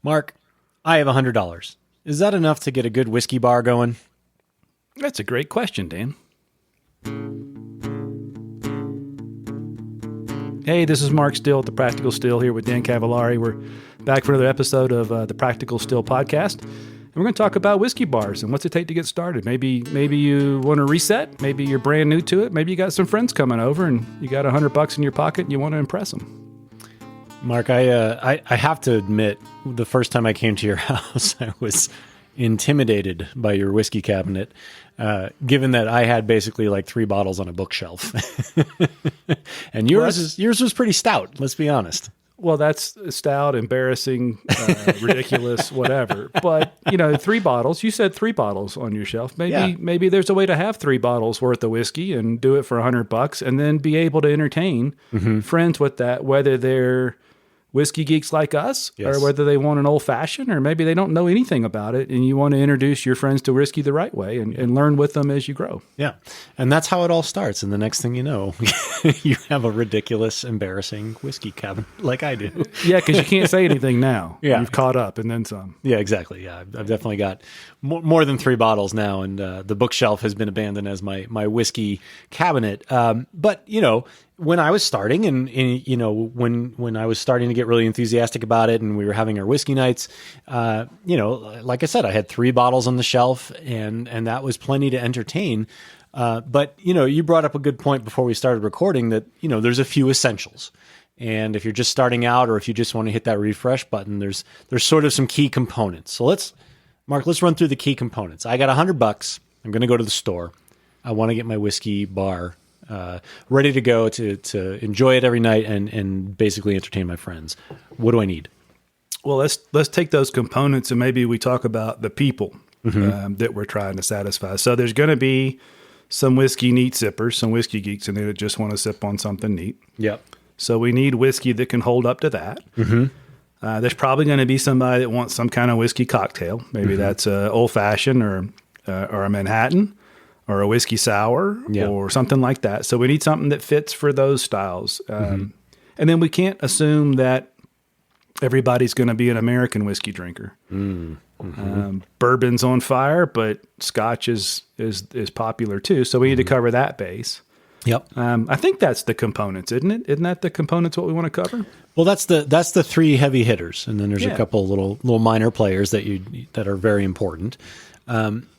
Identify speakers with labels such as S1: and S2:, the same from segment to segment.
S1: Mark, I have $100. Is that enough to get a good whiskey bar going?
S2: That's a great question, Dan. Hey, this is Mark Still at The Practical Still here with Dan Cavallari. We're back for another episode of the Practical Still podcast. And we're going to talk about whiskey bars and what's it take to get started. Maybe you want to reset. Maybe you're brand new to it. Maybe you got some friends coming over and you got $100 in your pocket and you want to impress them.
S1: Mark, I have to admit, the first time I came to your house, I was intimidated by your whiskey cabinet, given that I had basically like 3 bottles on a bookshelf. And yours was pretty stout, let's be honest.
S2: Well, that's stout, embarrassing, ridiculous, whatever. But, 3 bottles. You said 3 bottles on your shelf. Maybe there's a way to have 3 bottles worth of whiskey and do it for $100 and then be able to entertain friends with that, whether they're whiskey geeks like us, or whether they want an old fashioned, or maybe they don't know anything about it and you want to introduce your friends to whiskey the right way and learn with them as you grow.
S1: Yeah. And that's how it all starts. And the next thing you know, you have a ridiculous, embarrassing whiskey cabinet like I do.
S2: Yeah, because you can't say anything now.
S1: Yeah.
S2: You've caught up and then some.
S1: Yeah, exactly. Yeah, I've definitely got more than 3 bottles now, and the bookshelf has been abandoned as my whiskey cabinet. But, when I was starting and when I was starting to get really enthusiastic about it and we were having our whiskey nights, like I said, I had 3 bottles on the shelf and that was plenty to entertain. But you brought up a good point before we started recording that, there's a few essentials. And if you're just starting out or if you just want to hit that refresh button, there's sort of some key components. So let's run through the key components. I got $100. I'm going to go to the store. I want to get my whiskey bar ready to go to enjoy it every night and basically entertain my friends. What do I need?
S2: Well, let's take those components and maybe we talk about the people that we're trying to satisfy. So there's going to be some whiskey neat sippers, some whiskey geeks in there that just want to sip on something neat.
S1: Yep. So
S2: we need whiskey that can hold up to that. There's probably going to be somebody that wants some kind of whiskey cocktail. Maybe that's a old fashioned or a Manhattan, or a whiskey sour, or something like that. So we need something that fits for those styles. And then we can't assume that everybody's going to be an American whiskey drinker. Bourbon's on fire, but scotch is popular too. So we need to cover that base.
S1: Yep.
S2: I think that's the components, isn't it? Isn't that the components what we want to cover?
S1: Well, that's the 3 heavy hitters, and then there's a couple little minor players that are very important.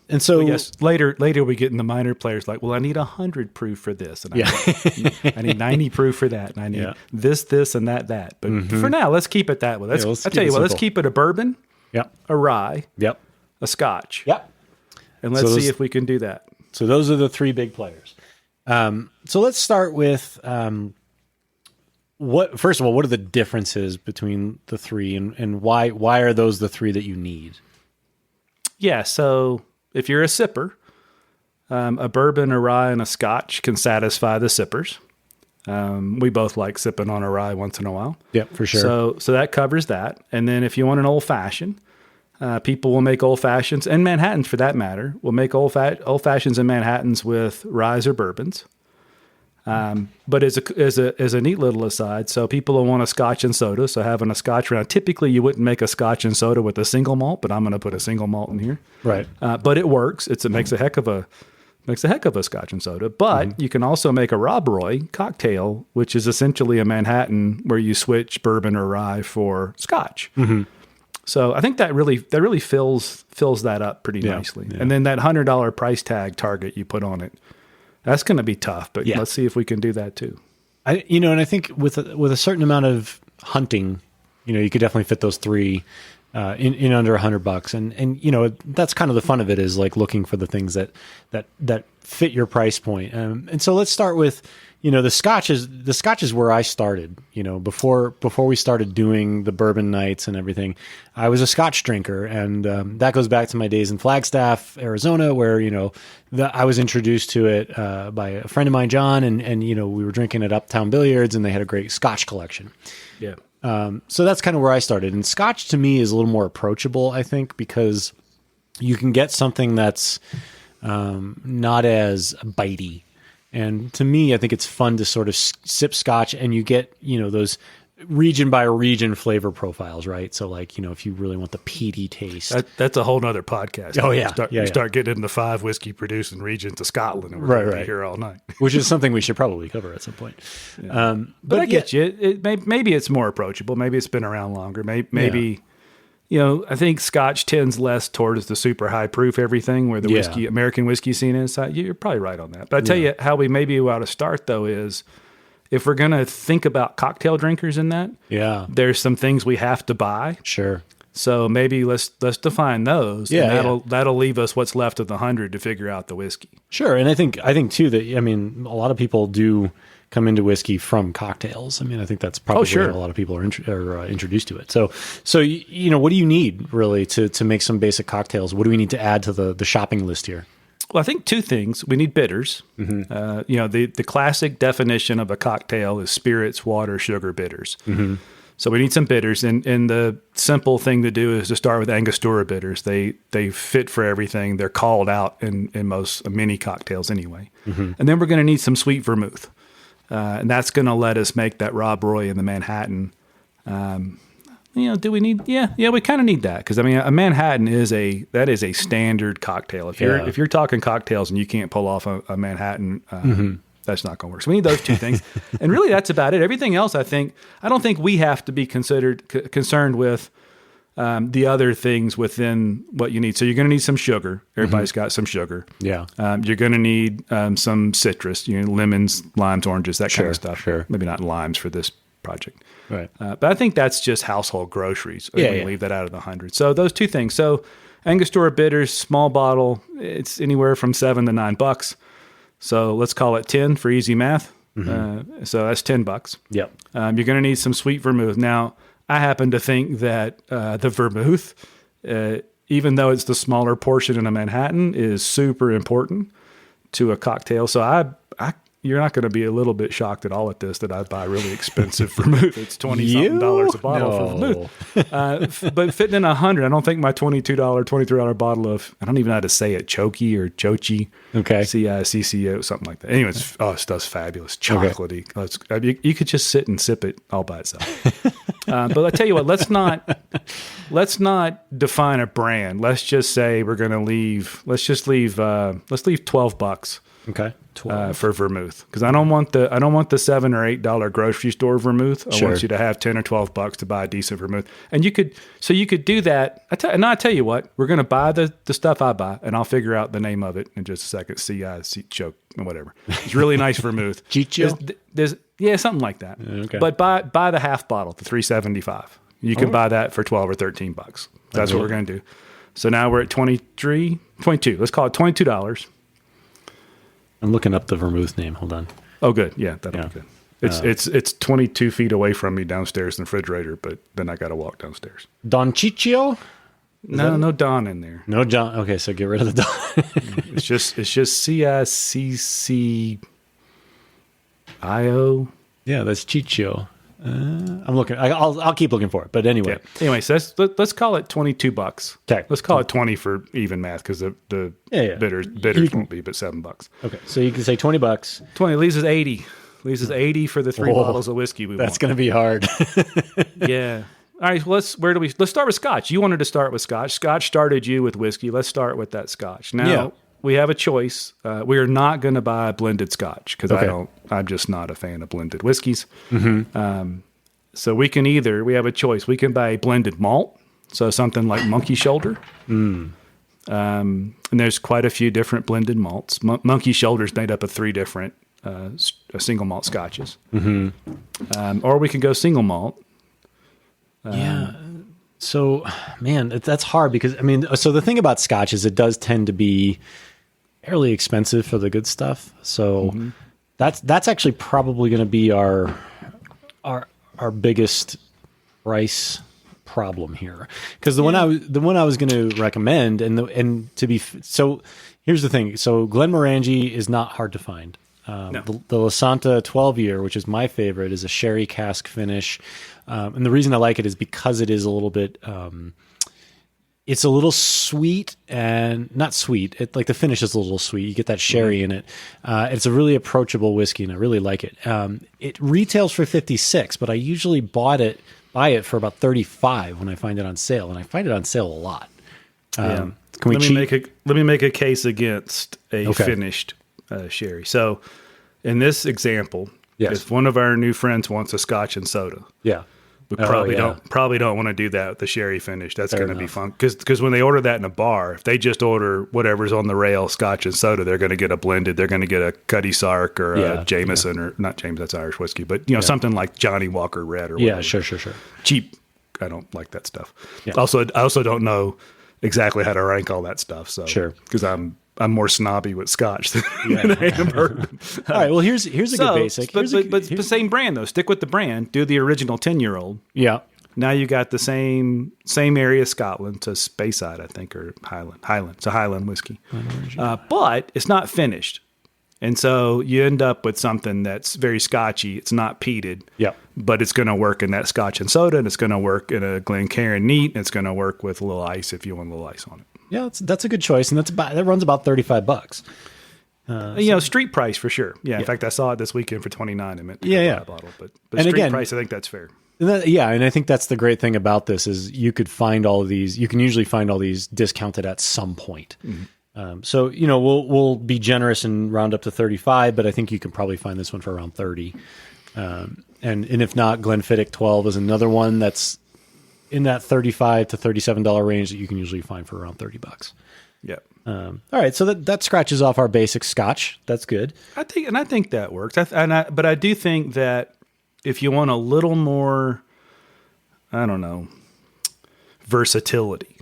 S1: And so
S2: yes, later we get in the minor players like, well, I need 100 proof for this, and I need 90 proof for that, and I need this, and that. But for now, let's keep it that way. Let's keep it a bourbon, a rye, a scotch, and let's see if we can do that.
S1: So those are the 3 big players. So let's start with first of all, what are the differences between the 3, and why are those the 3 that you need?
S2: Yeah, so if you're a sipper, a bourbon, a rye, and a scotch can satisfy the sippers. We both like sipping on a rye once in a while.
S1: Yeah, for sure.
S2: So that covers that. And then if you want an old fashioned, people will make old fashions and Manhattans for that matter. Will make old fashions and Manhattans with ryes or bourbons. But as a neat little aside, so people will want a scotch and soda. So having a scotch round, typically you wouldn't make a scotch and soda with a single malt, but I'm going to put a single malt in here.
S1: Right.
S2: But it works. It makes a heck of a scotch and soda. But you can also make a Rob Roy cocktail, which is essentially a Manhattan where you switch bourbon or rye for scotch. So I think that really fills that up pretty nicely. Yeah. And then that $100 price tag target you put on it, that's going to be tough, but let's see if we can do that too.
S1: And I think with a certain amount of hunting, you could definitely fit those 3 in under $100, and that's kind of the fun of it, is like looking for the things that fit your price point. And so let's start with the Scotch is where I started. Before we started doing the bourbon nights and everything, I was a Scotch drinker, and that goes back to my days in Flagstaff, Arizona, where I was introduced to it by a friend of mine, John, and we were drinking at Uptown Billiards, and they had a great Scotch collection.
S2: Yeah.
S1: So that's kind of where I started, and Scotch to me is a little more approachable, I think, because you can get something that's not as bitey. And to me, I think it's fun to sort of sip scotch, and you get, those region by region flavor profiles, right? So like, if you really want the peaty taste.
S2: That's a whole nother podcast.
S1: Oh, yeah.
S2: You start getting into 5 whiskey producing regions of Scotland, and we're going to be here all night.
S1: Which is something we should probably cover at some point.
S2: Yeah. But I get you. Maybe it's more approachable. Maybe it's been around longer. Maybe I think Scotch tends less towards the super high proof everything, where the American whiskey scene is. You're probably right on that. But I tell you how we ought to start, though, is if we're going to think about cocktail drinkers in that, there's some things we have to buy.
S1: Sure.
S2: So maybe let's define those. Yeah, and that'll leave us what's left of the 100 to figure out the whiskey. Sure.
S1: And I think too that a lot of people do come into whiskey from cocktails. I think that's probably how a lot of people are introduced to it. So what do you need really to make some basic cocktails? What do we need to add to the shopping list here?
S2: Well, I think 2 things. We need bitters. Mm-hmm. The classic definition of a cocktail is spirits, water, sugar, bitters. Mm-hmm. So we need some bitters, and the simple thing to do is to start with Angostura bitters. They fit for everything. They're called out in most many cocktails anyway. Mm-hmm. And then we're going to need some sweet vermouth. And that's going to let us make that Rob Roy in the Manhattan. Do we need? Yeah, we kind of need that, because a Manhattan is a standard cocktail. If you're talking cocktails and you can't pull off a Manhattan, that's not going to work. So we need those 2 things, and really that's about it. Everything else, I don't think we have to be concerned with the other things within what you need. So you're going to need some sugar. Everybody's got some sugar. Yeah. You're going to need some citrus, lemons, limes, oranges, that kind of stuff. Sure. Maybe not limes for this project. Right. But I think that's just household groceries. Leave that out of the 100. So those 2 things. So Angostura bitters, small bottle, it's anywhere from $7 to $9. So let's call it 10 for easy math. Mm-hmm. So that's $10. Yep. You're going to need some sweet vermouth. Now, I happen to think that the vermouth, even though it's the smaller portion in a Manhattan, is super important to a cocktail. So you're not going to be a little bit shocked at all at this, that I buy really expensive vermouth. It's $20-something a bottle for vermouth. But fitting in 100, I don't think my $23 bottle of, I don't even know how to say it, Choki or Chochi. Okay. CICCO, something like that. Anyway, it stuff's fabulous. Chocolatey. Okay. You could just sit and sip it all by itself. But I tell you what, let's not define a brand. Let's just say we're going to leave $12. Okay. For vermouth, because I don't want the $7 or $8 grocery store vermouth. I want you to have $10 or $12 to buy a decent vermouth, and you could do that. I tell you what, we're going to buy the stuff I buy, and I'll figure out the name of it in just a second. Choke or whatever. It's really nice vermouth. Chicho. There's something like that. Okay. But buy the half bottle, the $3.75. You can buy that for $12 or $13. That's what we're going to do. So now we're at 22. Let's call it $22.
S1: I'm looking up the vermouth name. Hold on.
S2: Oh, good. Yeah, that'll be good. It's 22 feet away from me downstairs in the refrigerator, but then I got to walk downstairs.
S1: Don Ciccio?
S2: No Don in there.
S1: No Don. Okay, so get rid of the Don.
S2: It's just CICCIO.
S1: Yeah, that's Ciccio. I'm looking. I'll keep looking for it. But anyway.
S2: Yeah. Anyway, so let's call it $22. Okay. Let's call it 20 for even math, because the bitters won't be, but $7.
S1: Okay. So you can say $20.
S2: 20 leaves us 80. Leaves us 80 for the 3 bottles of whiskey we want.
S1: That's going to be hard.
S2: Yeah. All right. Well, let's start with Scotch. You wanted to start with Scotch. Scotch started you with whiskey. Let's start with that Scotch. Now, we have a choice. We are not going to buy blended Scotch, because I'm just not a fan of blended whiskeys. Mm-hmm. So we have a choice. We can buy a blended malt, so something like Monkey Shoulder. And there's quite a few different blended malts. Monkey Shoulder is made up of 3 different single malt Scotches. Mm-hmm. Or we can go single malt.
S1: So, man, that's hard, because so the thing about Scotch is it does tend to be fairly expensive for the good stuff. So that's actually probably going to be our biggest price problem here, because the one I was going to recommend, so here's the thing. So Glenmorangie is not hard to find. The La Santa 12 year, which is my favorite, is a sherry cask finish. And the reason I like it is because it is a little bit, It's a little sweet and not sweet. Like the finish is a little sweet. You get that sherry in it. It's a really approachable whiskey, and I really like it. It retails for $56, but I usually buy it for about $35 when I find it on sale, and I find it on sale a lot. Can we
S2: let me make a case against a finished sherry. So, in this example, if one of our new friends wants a scotch and soda, we probably don't want to do that with the sherry finish. That's going to be fun because when they order that in a bar, if they just order whatever's on the rail, scotch and soda, they're going to get a blended. They're going to get a Cuddy Sark or a Jameson or not Jameson. That's Irish whiskey, but something like Johnny Walker Red or whatever.
S1: Sure.
S2: Cheap. I don't like that stuff. I also don't know exactly how to rank all that stuff. So because I'm more snobby with scotch than I am bourbon.
S1: All right. Well, here's a good basic.
S2: But the same brand though. Stick with the brand. Do the original 10-year-old.
S1: Yeah.
S2: Now you got the same area of Scotland to Speyside, I think, or Highland. It's a Highland whiskey, but it's not finished, and so you end up with something that's very scotchy. It's not peated.
S1: Yeah.
S2: But it's going to work in that scotch and soda, and it's going to work in a Glencairn neat, and it's going to work with a little ice if you want a little ice on it.
S1: Yeah, that's a good choice, and that runs about $35.
S2: Street price for sure. Yeah, in fact, I saw it this weekend for $29. I meant to buy a bottle, but street price, I think that's fair.
S1: And I think that's the great thing about this is you could find all of these. You can usually find all these discounted at some point. So we'll be generous and round up to 35, but I think you can probably find this one for around 30. And if not, Glenfiddich 12 is another one that's in that $35 to $37 range that you can usually find for around $30.
S2: Yeah.
S1: All right, so that scratches off our basic scotch. That's good.
S2: I think that works. But I do think that if you want a little more, I don't know, versatility,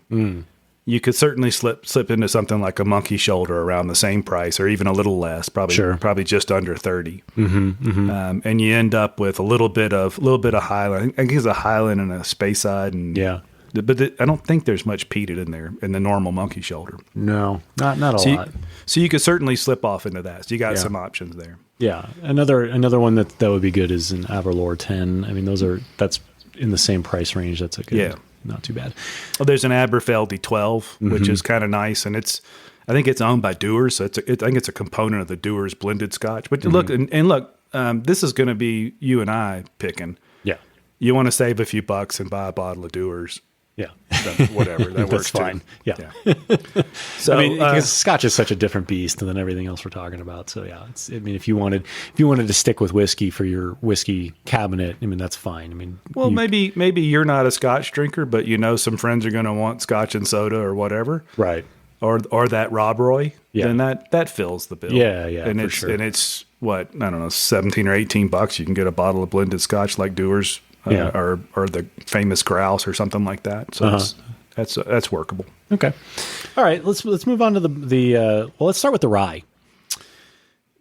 S2: you could certainly slip into something like a monkey shoulder around the same price, or even a little less, probably just under 30. And you end up with a little bit of Highland. I think it's a Highland and a Speyside, and but I don't think there's much peated in there in the normal monkey shoulder.
S1: No, not a lot.
S2: So you could certainly slip off into that. So you got some options there.
S1: Yeah, another one that would be good is an Aberlour 10. I mean, that's in the same price range. That's a good, not too bad.
S2: Well, there's an Aberfeldy 12, which is kind of nice, and I think it's owned by Dewar's, so I think it's a component of the Dewar's blended Scotch. But look, this is going to be you and I picking.
S1: Yeah,
S2: you want to save a few bucks and buy a bottle of Dewar's.
S1: Yeah,
S2: whatever that works
S1: fine.
S2: Too.
S1: Yeah.
S2: So
S1: because Scotch is such a different beast than everything else we're talking about. So if you wanted to stick with whiskey for your whiskey cabinet, that's fine.
S2: Maybe you're not a Scotch drinker, but some friends are going to want Scotch and soda or whatever,
S1: right?
S2: Or that Rob Roy, then that fills the bill.
S1: Yeah,
S2: and
S1: for
S2: it's
S1: sure.
S2: And it's what, I don't know, $17 or $18. You can get a bottle of blended Scotch like Dewar's. Or the famous grouse or something like that. So that's workable.
S1: Okay. All right. Let's move on to the let's start with the rye.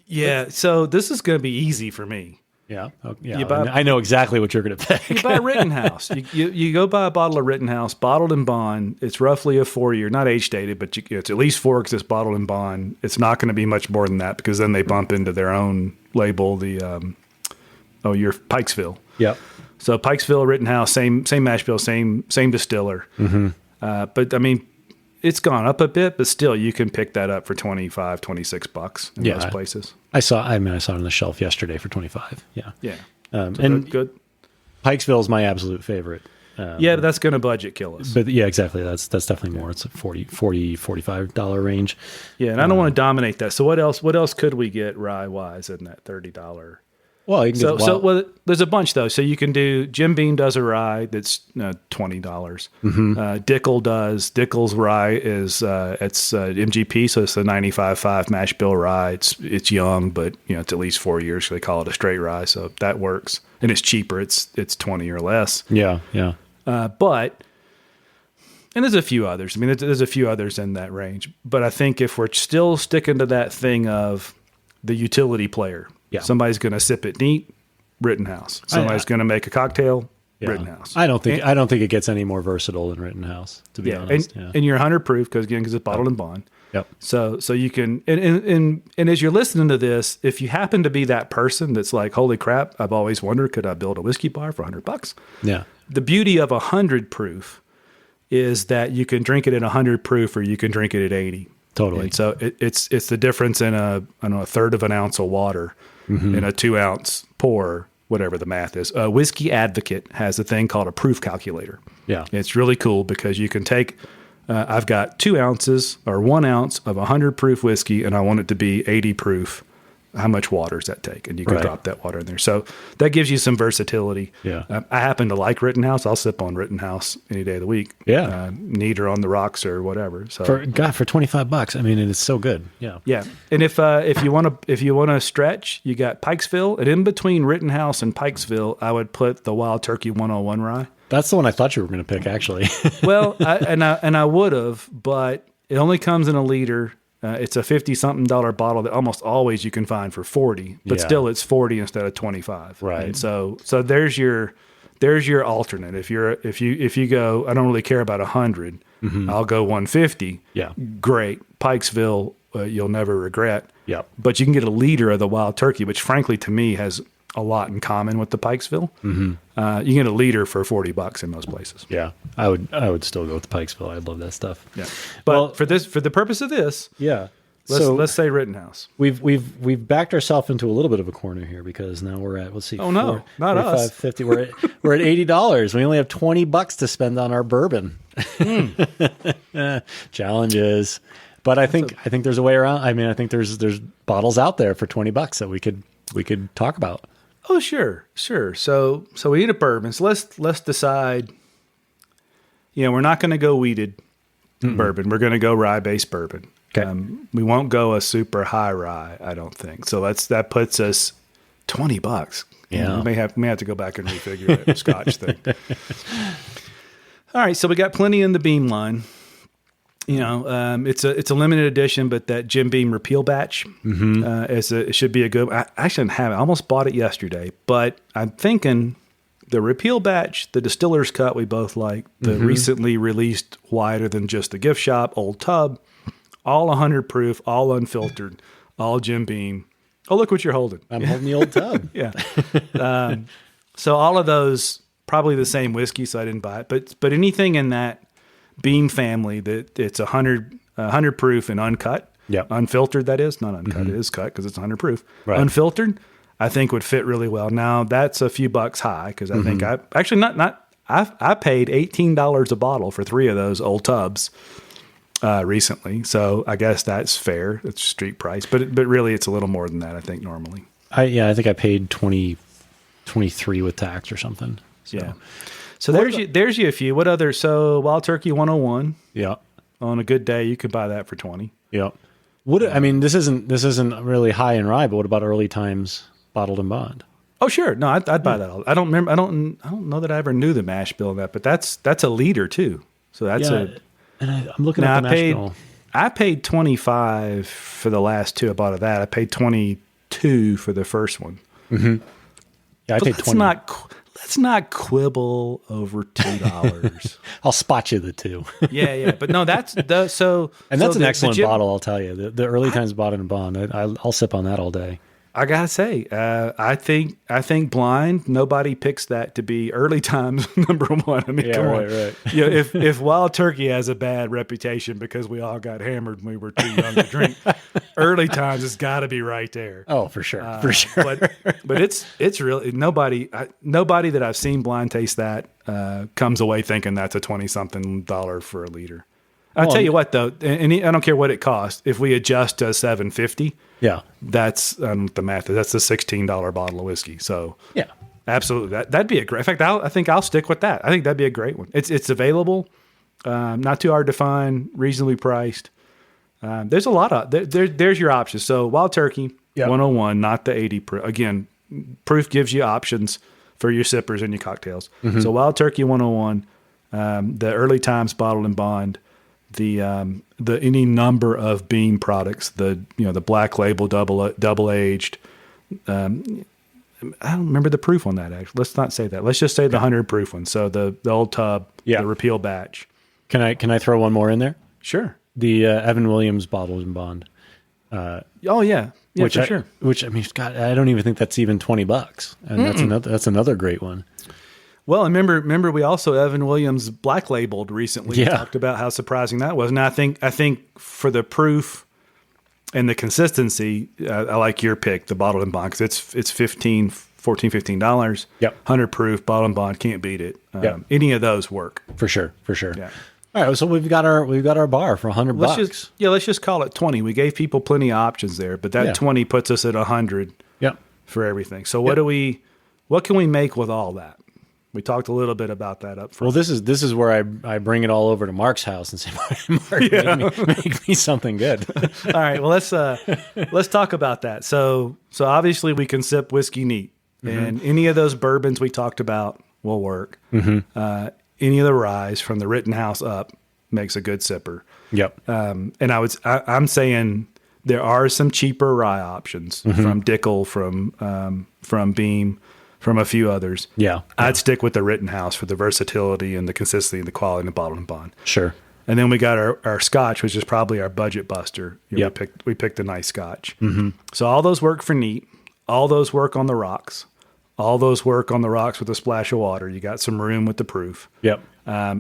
S2: Yeah. So this is going to be easy for me.
S1: Yeah. I know exactly what you're going to pick.
S2: You buy Rittenhouse. You go buy a bottle of Rittenhouse, bottled in bond. It's roughly a 4-year, not age dated, but it's at least 4 because it's bottled in bond. It's not going to be much more than that because then they bump into their own label, your Pikesville.
S1: Yep.
S2: So Pikesville, Rittenhouse, same mash bill, same distiller. But it's gone up a bit, but still you can pick that up for $25, $26 in most places.
S1: I saw it on the shelf yesterday for $25. Yeah.
S2: Yeah.
S1: And
S2: good.
S1: Pikesville is my absolute favorite.
S2: But that's going to budget kill us.
S1: But yeah, exactly. That's definitely more. It's a $45 range.
S2: Yeah. And I don't want to dominate that. So what else could we get rye wise in that $30?
S1: Well, you can
S2: there's a bunch though. So you can do Jim Beam does a rye that's $20. Dickel does. Dickel's rye is it's MGP, so it's the 95.5 mash bill rye. It's young, but it's at least 4 years. So they call it a straight rye, so that works, and it's cheaper. It's 20 or less.
S1: Yeah.
S2: But there's a few others. There's a few others in that range. But I think if we're still sticking to that thing of the utility player. Yeah. Somebody's going to sip it neat, Rittenhouse. Somebody's going to make a cocktail, Rittenhouse.
S1: I don't think it gets any more versatile than Rittenhouse, to be honest.
S2: And you're 100 proof because it's bottled in bond.
S1: Yep.
S2: So you can and as you're listening to this, if you happen to be that person that's like, holy crap, I've always wondered, could I build a whiskey bar for $100?
S1: Yeah.
S2: The beauty of 100 proof is that you can drink it at 100 proof or you can drink it at 80.
S1: Totally.
S2: And so it's the difference in a third of an ounce of water in a 2 ounce pour, whatever the math is. Whiskey Advocate has a thing called a proof calculator.
S1: Yeah.
S2: It's really cool because you can take, I've got 2 ounces or 1 ounce of 100 proof whiskey and I want it to be 80 proof. How much water does that take? And you can drop that water in there. So that gives you some versatility.
S1: Yeah.
S2: I happen to like Rittenhouse. I'll sip on Rittenhouse any day of the week.
S1: Yeah.
S2: Neat or on the rocks or whatever. So
S1: for $25, I mean, it is so good. Yeah.
S2: Yeah. And if you want to stretch, you got Pikesville, and in between Rittenhouse and Pikesville, I would put the Wild Turkey 101 rye.
S1: That's the one I thought you were going to pick, actually.
S2: Well, I would have, but it only comes in a liter. It's a $50-something bottle that almost always you can find for $40, but still it's $40 instead of $25.
S1: Right.
S2: And so there's your alternate. If you go, I don't really care about 100. I'll go 150.
S1: Yeah.
S2: Great. Pikesville, you'll never regret.
S1: Yep.
S2: But you can get a liter of the Wild Turkey, which frankly to me has a lot in common with the Pikesville. You can get a liter for $40 in most places.
S1: Yeah. I would still go with the Pikesville. I love that stuff.
S2: Yeah. But for the purpose of this,
S1: yeah.
S2: let's say Rittenhouse.
S1: We've backed ourselves into a little bit of a corner here because now we're at, let's see.
S2: Oh no, not us.
S1: 50. We're at $80. We only have $20 to spend on our bourbon. Challenges. But I think there's a way around. I mean, I think there's bottles out there for $20 that we could talk about.
S2: Oh, sure. So we need a bourbon. So let's decide. We're not going to go weeded bourbon. We're going to go rye-based bourbon.
S1: Okay.
S2: We won't go a super high rye, I don't think. So that puts us $20.
S1: Yeah.
S2: We may have to go back and refigure that Scotch thing. All right. So we got plenty in the Beam line. It's a limited edition, but that Jim Beam repeal batch it should be a good. I shouldn't have it. I almost bought it yesterday, but I'm thinking the repeal batch, the distiller's cut, we both like. The recently released wider than just the gift shop old tub, all 100 proof, all unfiltered, all Jim Beam. Oh, look what you're holding!
S1: I'm holding the old tub.
S2: Yeah. So all of those probably the same whiskey, so I didn't buy it. But anything in that Beam family that it's 100 proof and uncut, unfiltered, that is not uncut. It is cut because it's 100 proof. Right. Unfiltered, I think would fit really well. Now that's a few bucks high because I think I paid $18 a bottle for 3 of those old tubs recently. So I guess that's fair. It's street price, but really it's a little more than that. I think normally. I think I paid 23 with tax or something. So. Yeah. So there's you a few. What other? So Wild Turkey 101.
S1: Yeah.
S2: On a good day, you could buy that for 20.
S1: Yeah. I mean, this isn't really high in rye, but what about early times bottled and bond?
S2: Oh sure, no, I'd buy that. I don't remember. I don't know that I ever knew the mash bill of that, but that's a liter too. So that's
S1: And I'm looking at the mash bill.
S2: I paid 25 for the last 2 I bought of that. I paid 22 for the first one.
S1: Yeah, I paid 20.
S2: Let's not quibble over $2.
S1: I'll spot you the 2.
S2: Yeah. But no, that's an
S1: excellent bottle. I'll tell you. The early times bottled and bond. I'll sip on that all day.
S2: I gotta say, I think blind. Nobody picks that to be early times number 1. I mean, come on. Right. If Wild Turkey has a bad reputation because we all got hammered when we were too young to drink, early times has got to be right there.
S1: Oh, for sure, for sure.
S2: But it's really nobody that I've seen blind taste that comes away thinking that's a $20-something for a liter. I'll tell you what though, and I don't care what it costs. If we adjust to $7.50, that's the math. That's a $16 bottle of whiskey. So
S1: yeah,
S2: absolutely, that'd be a great. In fact, I think I'll stick with that. I think that'd be a great one. It's available, not too hard to find, reasonably priced. There's a lot of there's your options. So Wild Turkey 101, not the 80 proof. Again, proof gives you options for your sippers and your cocktails. So Wild Turkey 101, the early times bottled and bond. The any number of Beam products, the Black Label double aged. I don't remember the proof on that. Actually, let's not say that. Let's just say the 100 proof one. So the old tub, the repeal batch.
S1: Can I throw one more in there?
S2: Sure.
S1: The Evan Williams bottled and bond.
S2: For sure.
S1: Which I mean, God, I don't even think that's even $20, and that's another great one.
S2: Well, and remember, we also Evan Williams black labeled recently.
S1: Yeah.
S2: We talked about how surprising that was, and I think for the proof and the consistency, I like your pick, the bottled and bond, because it's $15.
S1: Yep.
S2: 100 proof bottled and bond, can't beat it.
S1: Yep.
S2: Any of those work
S1: For sure.
S2: Yeah.
S1: All right, so we've got our bar for $100.
S2: Let's just call it 20. We gave people plenty of options there, but that 20 puts us at 100
S1: Yep.
S2: for everything. So what can we make with all that? We talked a little bit about that up front.
S1: Well, this is where I bring it all over to Mark's house and say, Mark, make me something good.
S2: All right. Well, let's talk about that. So obviously we can sip whiskey neat, and any of those bourbons we talked about will work. Any of the rye from the Rittenhouse up makes a good sipper.
S1: Yep.
S2: And I'm saying there are some cheaper rye options from Dickel, from Beam, from a few others.
S1: Yeah.
S2: I'd stick with the Rittenhouse for the versatility and the consistency and the quality and the bottled and bond.
S1: Sure.
S2: And then we got our Scotch, which is probably our budget buster.
S1: Yep.
S2: We picked a nice Scotch. So all those work for neat. All those work on the rocks. All those work on the rocks with a splash of water. You got some room with the proof.
S1: Yep.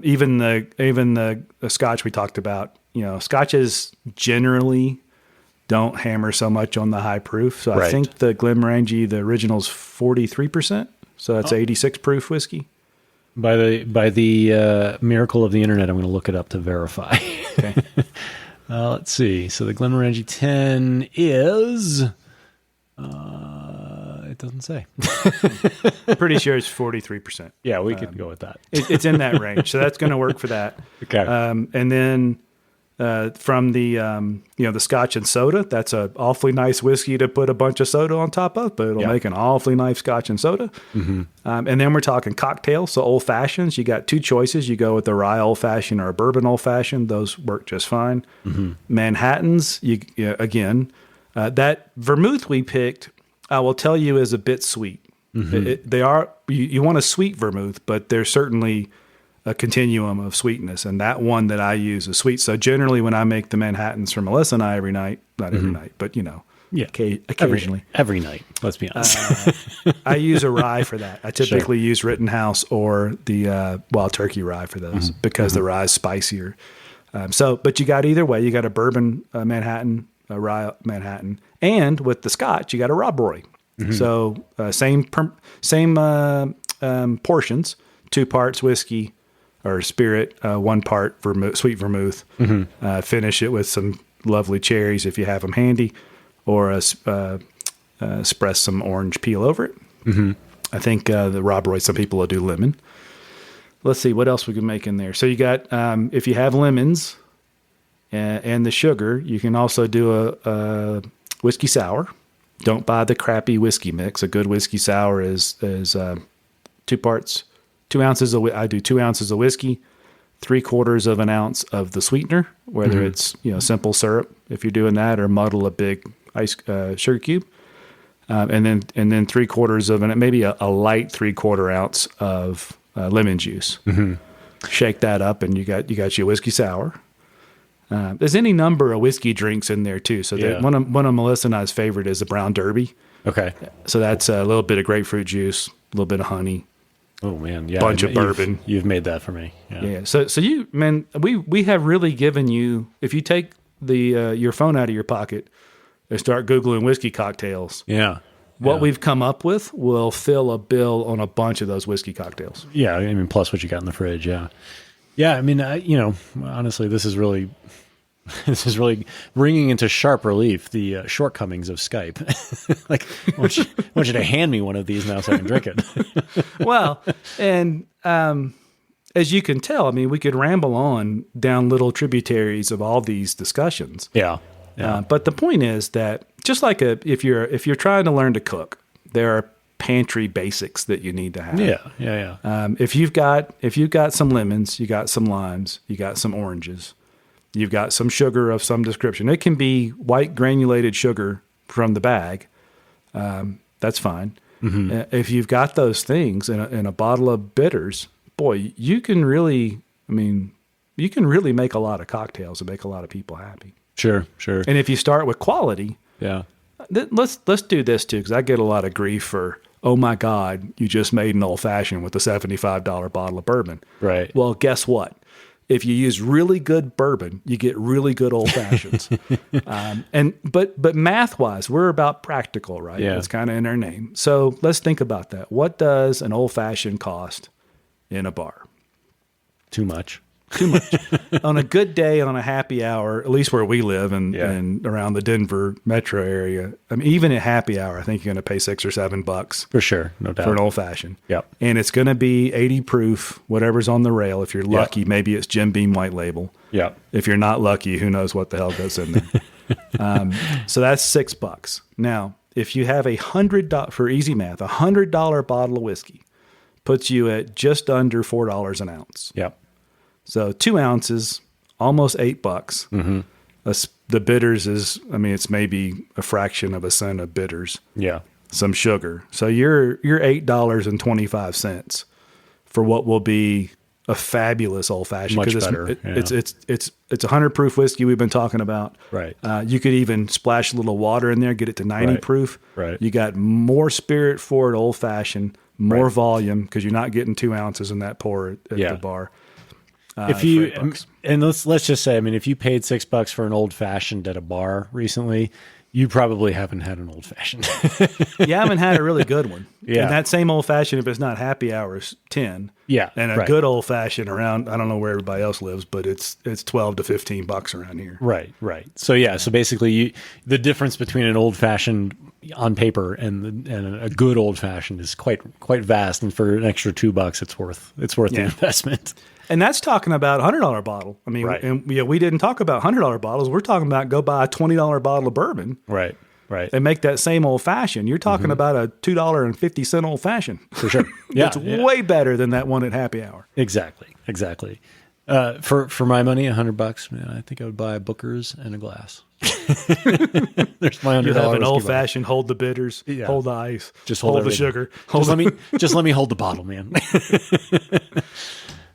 S2: Even the Scotch we talked about, Scotches generally don't hammer so much on the high proof. So I
S1: Right.
S2: think the Glenmorangie, the original's 43%. So that's 86 proof whiskey.
S1: By the miracle of the internet, I'm going to look it up to verify.
S2: Okay.
S1: Let's see. So the Glenmorangie 10 is. It doesn't say.
S2: I'm pretty sure it's 43%.
S1: Yeah, we could go with that.
S2: It's in that range. So that's going to work for that.
S1: Okay.
S2: And then from the the Scotch and soda, that's a awfully nice whiskey to put a bunch of soda on top of, but it'll make an awfully nice Scotch and soda. And then we're talking cocktails, so old fashions. You got two choices. You go with the rye old fashioned or a bourbon old fashioned. Those work just fine. Manhattans, that vermouth we picked, I will tell you, is a bit sweet. They are. You want a sweet vermouth, but there's certainly a continuum of sweetness, and that one that I use is sweet. So generally, when I make the Manhattans for Melissa and I every night, not every night, but occasionally,
S1: every night. Let's be honest.
S2: I use a rye for that. I typically use Rittenhouse or the Wild Turkey rye for those because the rye is spicier. But you got either way. You got a bourbon Manhattan, a rye Manhattan, and with the Scotch, you got a Rob Roy. So same portions, 2 parts whiskey or spirit, 1 part sweet vermouth. Finish it with some lovely cherries if you have them handy, or express some orange peel over it. I think the Rob Roy, some people will do lemon. Let's see what else we can make in there. So you got if you have lemons and the sugar, you can also do a whiskey sour. Don't buy the crappy whiskey mix. A good whiskey sour is 2 parts. 2 ounces of I do 2 ounces of whiskey, 3/4 of an ounce of the sweetener, whether it's simple syrup if you're doing that, or muddle a big ice sugar cube, and then 3/4 of maybe a light 3/4 ounce of lemon juice. Shake that up, and you got your whiskey sour. There's any number of whiskey drinks in there too. So one of Melissa and I's favorite is a brown derby.
S1: Okay.
S2: So that's a little bit of grapefruit juice, a little bit of honey.
S1: Oh man, yeah.
S2: Bunch of bourbon.
S1: You've made that for me.
S2: Yeah. So you, man, we have really given you, if you take the your phone out of your pocket and start Googling whiskey cocktails.
S1: Yeah.
S2: What we've come up with will fill a bill on a bunch of those whiskey cocktails.
S1: Yeah. I mean, plus what you got in the fridge. Yeah. Yeah. I mean, honestly, this is really bringing into sharp relief the shortcomings of Skype. Like, I want you to hand me one of these now so I can drink it.
S2: Well, and as you can tell, I mean, we could ramble on down little tributaries of all these discussions.
S1: Yeah.
S2: But the point is that just like if you're trying to learn to cook, there are pantry basics that you need to have.
S1: Yeah.
S2: If you've got some lemons, you got some limes, you got some oranges, you've got some sugar of some description. It can be white granulated sugar from the bag. That's fine. If you've got those things in a bottle of bitters, boy, you can really make a lot of cocktails and make a lot of people happy.
S1: Sure.
S2: And if you start with quality,
S1: Yeah.
S2: let's do this too, because I get a lot of grief for oh my God, you just made an old fashioned with a $75 bottle of bourbon.
S1: Right.
S2: Well, guess what? If you use really good bourbon, you get really good old fashions. But math wise, we're about practical, right?
S1: Yeah.
S2: It's kind of in our name. So let's think about that. What does an old fashioned cost in a bar?
S1: Too much.
S2: Too much. On a good day, on a happy hour, at least where we live and around the Denver metro area, I mean, even at happy hour, I think you're going to pay $6 or $7
S1: For sure. No doubt.
S2: for an old fashioned.
S1: Yep.
S2: And it's going to be 80 proof, whatever's on the rail. If you're lucky, maybe it's Jim Beam white label.
S1: Yep.
S2: If you're not lucky, who knows what the hell goes in there. So that's $6. Now, if you have $100 for easy math, $100 bottle of whiskey puts you at just under $4 an ounce.
S1: Yep.
S2: So 2 ounces, almost $8.
S1: Mm-hmm.
S2: The bitters is, I mean, it's maybe a fraction of a cent of bitters.
S1: Yeah.
S2: Some sugar. So you're $8.25 for what will be a fabulous old fashioned.
S1: Much better.
S2: It's 100 proof whiskey we've been talking about.
S1: Right.
S2: You could even splash a little water in there, get it to 90 proof.
S1: Right.
S2: You got more spirit for it, old fashioned, more volume because you're not getting 2 ounces in that pour at the bar.
S1: If you and let's just say, I mean, if you paid $6 for an old fashioned at a bar recently, you probably haven't had an old fashioned.
S2: You haven't had a really good one.
S1: Yeah.
S2: And that same old fashioned, if it's not happy hours, 10.
S1: Yeah.
S2: And a good old fashioned around, I don't know where everybody else lives, but it's 12 to $15 around here.
S1: Right. So so basically, the difference between an old fashioned on paper and a good old fashioned is quite vast, and for an extra $2, it's worth the investment.
S2: And that's talking about a $100 bottle. I mean, and we didn't talk about $100 bottles. We're talking about go buy a $20 bottle of bourbon.
S1: Right.
S2: And make that same old fashioned. You're talking about a $2.50 old fashioned.
S1: For sure. Yeah.
S2: It's way better than that one at happy hour.
S1: Exactly. For my money, $100, man, I think I would buy a Booker's and a glass. There's my $100.
S2: You have an old fashioned, hold the bitters, hold the ice,
S1: just
S2: hold the sugar.
S1: Just let me hold the bottle, man.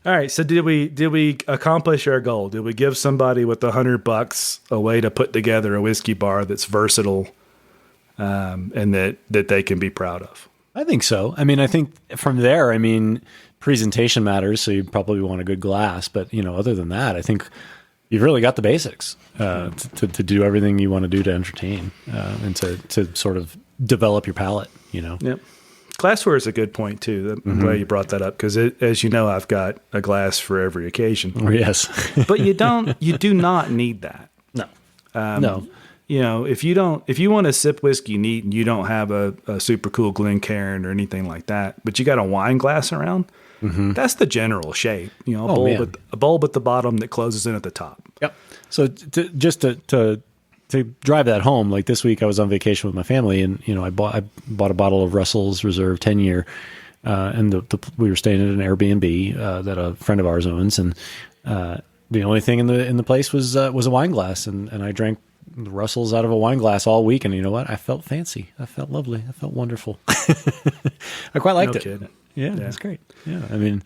S2: All right. So did we accomplish our goal? Did we give somebody with $100 a way to put together a whiskey bar that's versatile, and that they can be proud of?
S1: I think so. I mean, I think from there, I mean, presentation matters, so you probably want a good glass. But other than that, I think you've really got the basics to do everything you want to do to entertain and to sort of develop your palate.
S2: Yep. Glassware is a good point too. I'm glad you brought that up because, as you know, I've got a glass for every occasion.
S1: Oh, yes,
S2: but you do not need that.
S1: No,
S2: no. If you want to sip whiskey neat and you don't have a super cool Glencairn or anything like that, but you got a wine glass around, that's the general shape. A bulb at the bottom that closes in at the top.
S1: Yep. So to drive that home, like this week I was on vacation with my family, and I bought a bottle of Russell's Reserve 10-year, and we were staying at an Airbnb that a friend of ours owns, and the only thing in the place was a wine glass, and I drank the Russell's out of a wine glass all week, and you know what? I felt fancy. I felt lovely. I felt wonderful. I quite liked it.
S2: Kidding.
S1: Yeah, it was great. Yeah, I mean,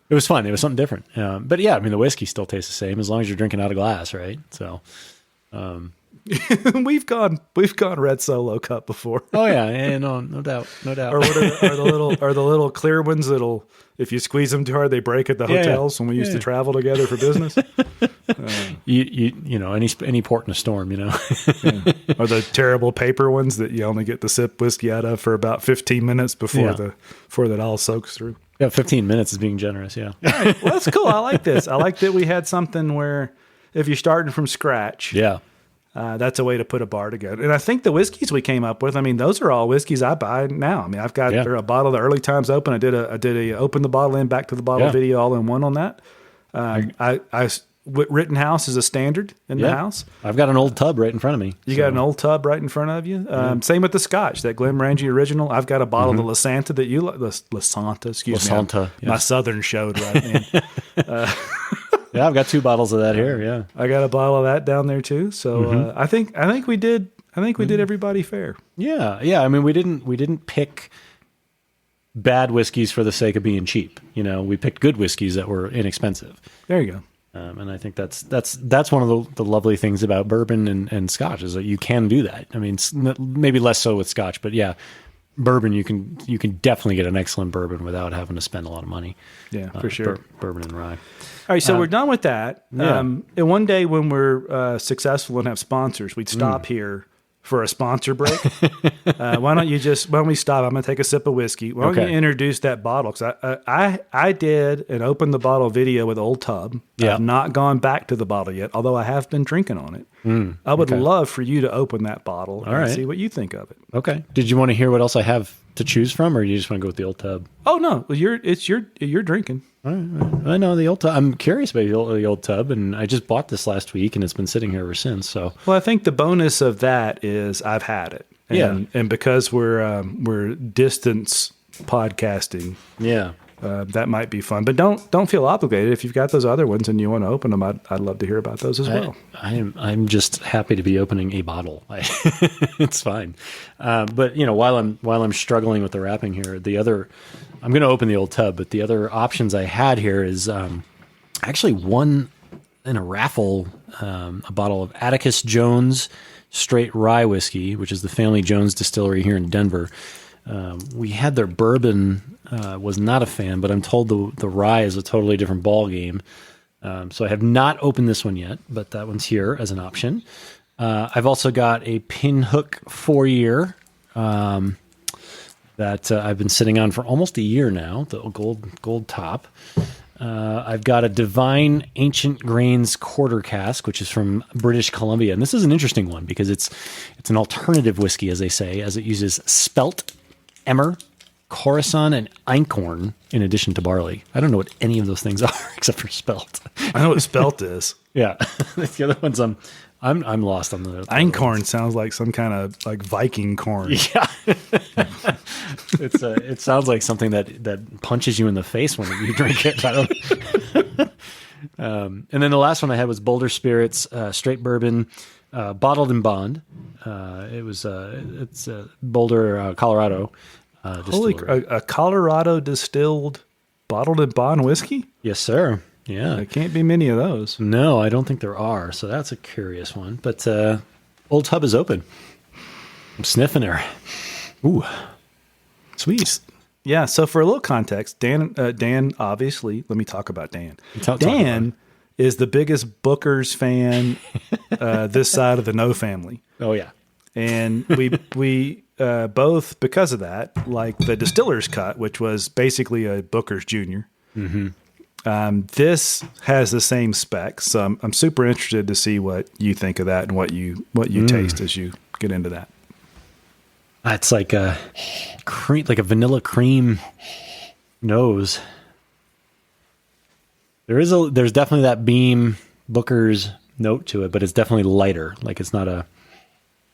S1: it was fun. It was something different. But yeah, I mean, the whiskey still tastes the same as long as you're drinking out of glass, right? So.
S2: We've gone red Solo cup before.
S1: Oh yeah, no doubt.
S2: Or what are the little clear ones that'll, if you squeeze them too hard, they break at the hotels when we used to travel together for business. Any port in a storm, Or the terrible paper ones that you only get to sip whiskey out of for about 15 minutes before that all soaks through.
S1: Yeah, 15 minutes is being generous. Yeah.
S2: All right, well, that's cool. I like this. I like that we had something where if you're starting from scratch.
S1: Yeah.
S2: That's a way to put a bar together. And I think the whiskeys we came up with, I mean, those are all whiskeys I buy now. I mean, I've got a bottle of the Early Times Open. I did a open the bottle in, back to the bottle video all in one on that. Rittenhouse is a standard in the house.
S1: I've got an old tub right in front of me.
S2: You got an old tub right in front of you. Same with the Scotch, that Glenmorangie original. I've got a bottle of the La Santa that you like. La Santa, excuse me.
S1: Yes.
S2: My Southern showed right in.
S1: Yeah, I've got 2 bottles of that here. Yeah,
S2: I got a bottle of that down there too. So I think we did everybody fair.
S1: Yeah. I mean, we didn't pick bad whiskeys for the sake of being cheap. We picked good whiskeys that were inexpensive.
S2: There you go.
S1: And I think that's one of the lovely things about bourbon and Scotch is that you can do that. I mean, maybe less so with Scotch, but yeah, bourbon, you can definitely get an excellent bourbon without having to spend a lot of money.
S2: Yeah, for sure.
S1: Bourbon and rye.
S2: All right, so we're done with that.
S1: Yeah.
S2: And one day when we're successful and have sponsors, we'd stop here for a sponsor break. Why don't we stop? I'm going to take a sip of whiskey. Why don't you introduce that bottle? Because I did an open the bottle video with Old Tub.
S1: Yeah.
S2: I've not gone back to the bottle yet, although I have been drinking on it. I would love for you to open that bottle and see what you think of it.
S1: Okay. Did you want to hear what else I have to choose from, or you just want to go with the Old Tub?
S2: Oh no, you're drinking.
S1: All right. I know the Old Tub. I'm curious about the Old Tub, and I just bought this last week, and it's been sitting here ever since. So,
S2: well, I think the bonus of that is I've had it, and because we're distance podcasting, that might be fun. But don't feel obligated if you've got those other ones and you want to open them. I'd love to hear about those as well.
S1: I'm just happy to be opening a bottle. It's fine. But while I'm struggling with the wrapping here, I'm going to open the Old Tub, but the other options I had here is actually won in a raffle a bottle of Atticus Jones straight rye whiskey, which is the Family Jones distillery here in Denver. We had their bourbon, was not a fan, but I'm told the rye is a totally different ball game. So I have not opened this one yet, but that one's here as an option. I've also got a Pinhook 4-year that I've been sitting on for almost a year now, the gold top. I've got a Divine Ancient Grains Quarter Cask, which is from British Columbia. And this is an interesting one because it's an alternative whiskey, as they say, as it uses spelt, emmer, Coruscant, and einkorn in addition to barley. I don't know what any of those things are except for spelt.
S2: I know what spelt is.
S1: Yeah. The other ones I'm lost on the
S2: einkorn sounds like some kind of like Viking corn.
S1: Yeah. It sounds like something that punches you in the face when you drink it. And then the last one I had was Boulder Spirits straight bourbon, bottled in bond. It's Boulder, Colorado.
S2: A Colorado distilled bottled in bond whiskey?
S1: Yes, sir. Yeah.
S2: There can't be many of those.
S1: No, I don't think there are. So that's a curious one. But Old Tub is open. I'm sniffing her. Ooh.
S2: Sweet. Yeah, so for a little context, Dan obviously, let me talk about Dan. Dan is the biggest Booker's fan this side of the No family.
S1: Oh, yeah.
S2: And we both, because of that, like the Distiller's Cut, which was basically a Booker's Junior. Mm-hmm. This has the same specs, so I'm super interested to see what you think of that and what you taste as you get into that.
S1: It's like a vanilla cream nose. There's definitely that Beam Booker's note to it, but it's definitely lighter. Like it's not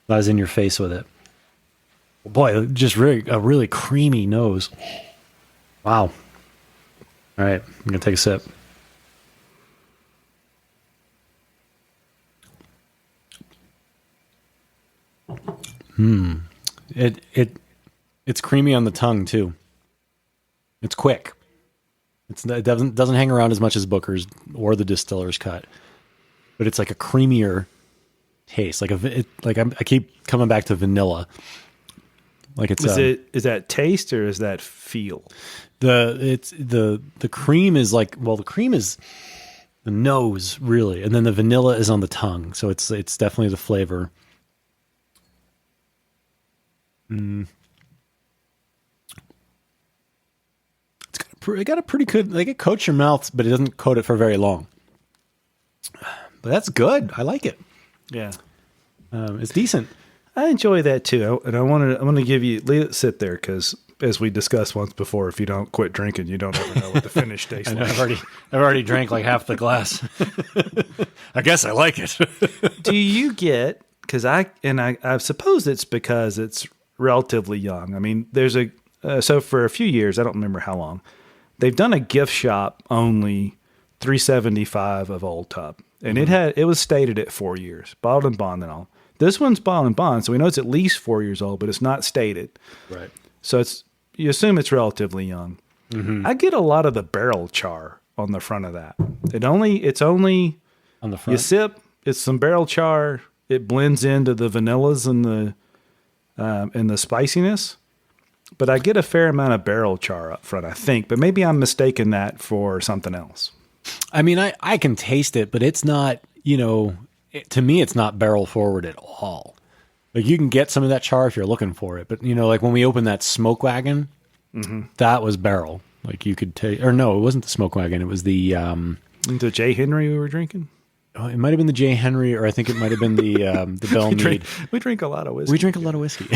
S1: as in your face with it. Boy, just a really creamy nose. Wow. All right, I'm gonna take a sip. It's creamy on the tongue too. It's quick. It doesn't hang around as much as Booker's or the Distiller's Cut, but it's like a creamier taste. I keep coming back to vanilla. Like it's
S2: is that taste or is that feel?
S1: The cream is the cream is the nose really, and then the vanilla is on the tongue. So it's definitely the flavor. It got a pretty good, like it coats your mouth, but it doesn't coat it for very long. But that's good. I like it.
S2: Yeah.
S1: It's decent.
S2: I enjoy that too. And I want to give you, let it sit there because as we discussed once before, if you don't quit drinking, you don't ever know what the finish tastes like.
S1: I've already drank like half the glass. I guess I like it.
S2: Do you get, because I suppose it's because it's relatively young. I mean, there's so for a few years, I don't remember how long, they've done a gift shop only $375 of Old Tub. And it was stated at 4 years, bottled and bond and all. This one's bottled and bond, so we know it's at least 4 years old, but it's not stated.
S1: Right.
S2: So you assume it's relatively young. Mm-hmm. I get a lot of the barrel char on the front of that. It's only
S1: on the front.
S2: You sip, it's some barrel char. It blends into the vanillas and the spiciness. but I get a fair amount of barrel char up front, I think. But maybe I'm mistaking that for something else.
S1: I mean, I can taste it, but it's not, to me, it's not barrel forward at all. Like you can get some of that char if you're looking for it. But, like when we opened that smoke wagon, that was barrel. Like you could take, or no, it wasn't the smoke wagon. It was the
S2: J. Henry we were drinking.
S1: Oh, it might have been the J. Henry, or I think it might have been the Bell Mead.
S2: We drink a lot of whiskey.
S1: We drink a lot of whiskey.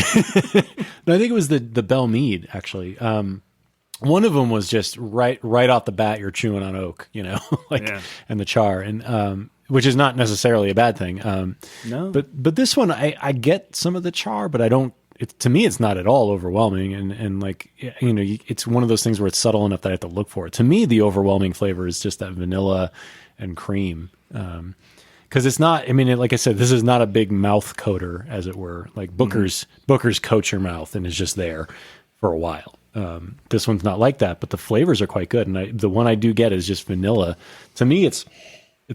S1: No, I think it was the Bell Mead, actually. One of them was just right off the bat, you're chewing on oak, and the char, and which is not necessarily a bad thing.
S2: No,
S1: but this one, I get some of the char, but I don't. To me, it's not at all overwhelming, and like it's one of those things where it's subtle enough that I have to look for it. To me, the overwhelming flavor is just that vanilla and cream, because it's not. I mean, like I said, this is not a big mouth coater, as it were. Like Booker's coats your mouth and is just there for a while. This one's not like that, but the flavors are quite good, and the one I do get is just vanilla. To me, it's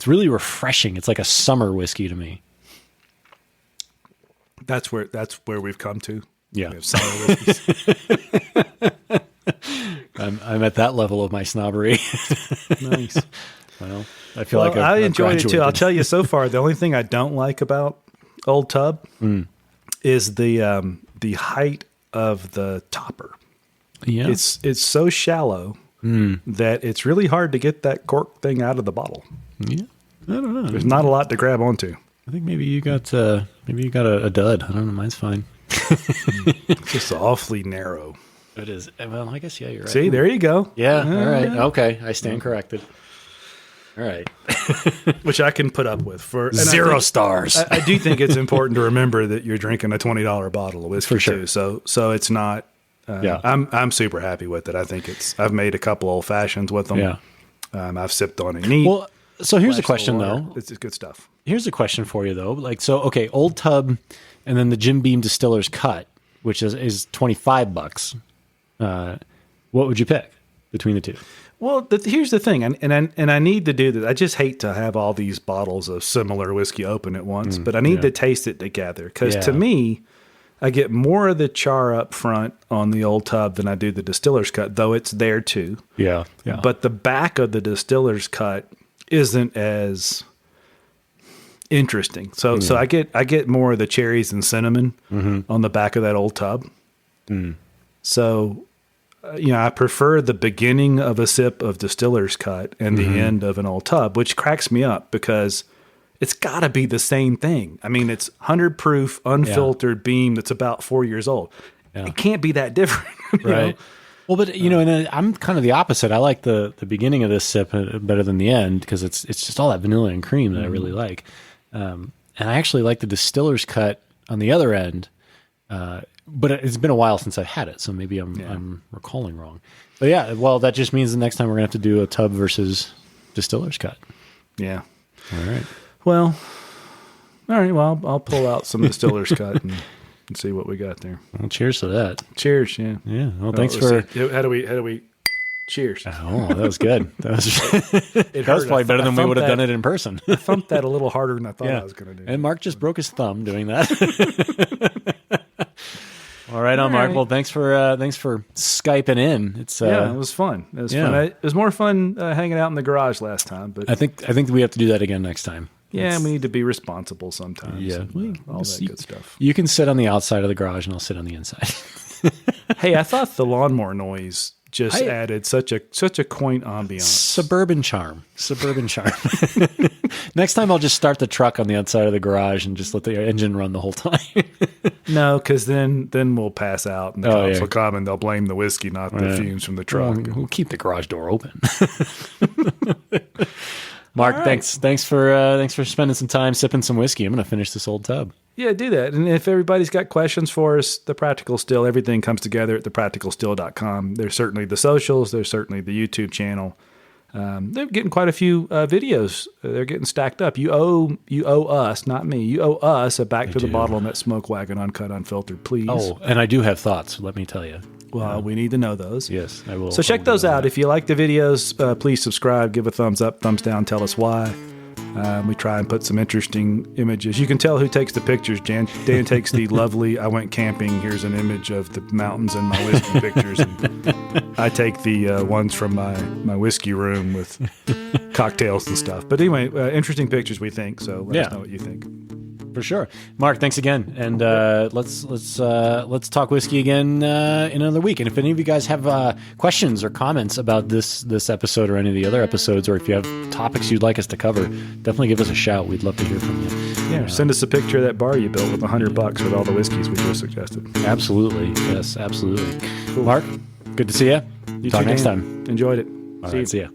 S1: really refreshing. It's like a summer whiskey to me.
S2: That's where we've come to.
S1: Yeah,
S2: we have summer whiskeys.
S1: I'm at that level of my snobbery.
S2: Nice.
S1: Well, I feel like
S2: I enjoyed it too.
S1: graduated.
S2: I'll tell you, so far, the only thing I don't like about Old Tub is the height of the topper.
S1: Yeah,
S2: It's so shallow that it's really hard to get that cork thing out of the bottle.
S1: Yeah, I don't know.
S2: There's not a lot to grab onto.
S1: I think maybe you got a dud. I don't know. Mine's fine.
S2: It's just awfully narrow.
S1: It is. Well, I guess, yeah, you're right.
S2: See, there you go.
S1: Yeah, all right. Okay, I stand corrected. All right.
S2: Which I can put up with. For
S1: 0 stars.
S2: I do think it's important to remember that you're drinking a $20 bottle of whiskey,
S1: for sure.
S2: too. So it's not...
S1: Yeah.
S2: I'm super happy with it. I think I've made a couple old fashions with them.
S1: Yeah.
S2: I've sipped on it neat.
S1: Well, so here's a question, though.
S2: It's good stuff.
S1: Here's a question for you, though. Like, so, okay, Old Tub and then the Jim Beam Distiller's Cut, which is $25. What would you pick between the two?
S2: Well, here's the thing, and I need to do this. I just hate to have all these bottles of similar whiskey open at once, but I need to taste it together. Because to me, I get more of the char up front on the Old Tub than I do the Distiller's Cut, though it's there too.
S1: Yeah.
S2: But the back of the Distiller's Cut isn't as interesting. So I get more of the cherries and cinnamon on the back of that Old Tub. So, I prefer the beginning of a sip of Distiller's Cut and the end of an Old Tub, which cracks me up because it's got to be the same thing. I mean, it's 100 proof, unfiltered beam that's about 4 years old. Yeah. It can't be that different.
S1: Right. Well, but, and I'm kind of the opposite. I like the beginning of this sip better than the end because it's just all that vanilla and cream that I really like. And I actually like the Distiller's Cut on the other end. But it's been a while since I've had it, so maybe I'm recalling wrong. But yeah, well, that just means the next time we're going to have to do a Tub versus Distiller's Cut.
S2: Yeah.
S1: All right.
S2: Well, I'll pull out some Distiller's Cut and see what we got there.
S1: Well, cheers to that.
S2: Cheers, yeah.
S1: Yeah. Well, thanks for...
S2: How do we... Cheers.
S1: Oh, that was good. That was probably better than we would have done it in person.
S2: I thumped that a little harder than I thought I was going to do.
S1: And Mark just broke his thumb doing that. All right, Mark. Well, thanks for Skyping in.
S2: It was fun. It was fun. It was more fun hanging out in the garage last time. But
S1: I think we have to do that again next time.
S2: Yeah, we need to be responsible sometimes.
S1: Yeah,
S2: all that good stuff.
S1: You can sit on the outside of the garage, and I'll sit on the inside.
S2: Hey, I thought the lawnmower noise just added such a quaint ambiance.
S1: Suburban charm. Next time I'll just start the truck on the outside of the garage and just let the engine run the whole time.
S2: No, because then we'll pass out and the cops will come and they'll blame the whiskey, not the fumes from the truck.
S1: We'll keep the garage door open. Mark, thanks for spending some time sipping some whiskey. I'm going to finish this Old Tub.
S2: Yeah, do that. And if everybody's got questions for us, The Practical Still, everything comes together at thepracticalstill.com. There's certainly the socials. There's certainly the YouTube channel. They're getting quite a few videos. They're getting stacked up. You owe us, not me. You owe us a back to the bottle on that Smoke Wagon Uncut Unfiltered, please.
S1: Oh, and I do have thoughts. Let me tell you.
S2: Well, we need to know those.
S1: Yes, I will.
S2: So check those out. If you like the videos, please subscribe, give a thumbs up, thumbs down, tell us why. We try and put some interesting images. You can tell who takes the pictures. Dan takes the lovely, I went camping, here's an image of the mountains and my whiskey pictures. And I take the ones from my whiskey room with cocktails and stuff. But anyway, interesting pictures, we think. So let us know what you think.
S1: For sure. Mark, thanks again. And let's talk whiskey again in another week. And if any of you guys have questions or comments about this episode or any of the other episodes, or if you have topics you'd like us to cover, definitely give us a shout. We'd love to hear from you.
S2: Yeah, send us a picture of that bar you built with $100 with all the whiskeys we just suggested.
S1: Absolutely. Yes, absolutely. Cool. Mark, good to see you.
S2: You
S1: Talk
S2: too,
S1: next
S2: Dan.
S1: time.
S2: Enjoyed it.
S1: All right, see ya.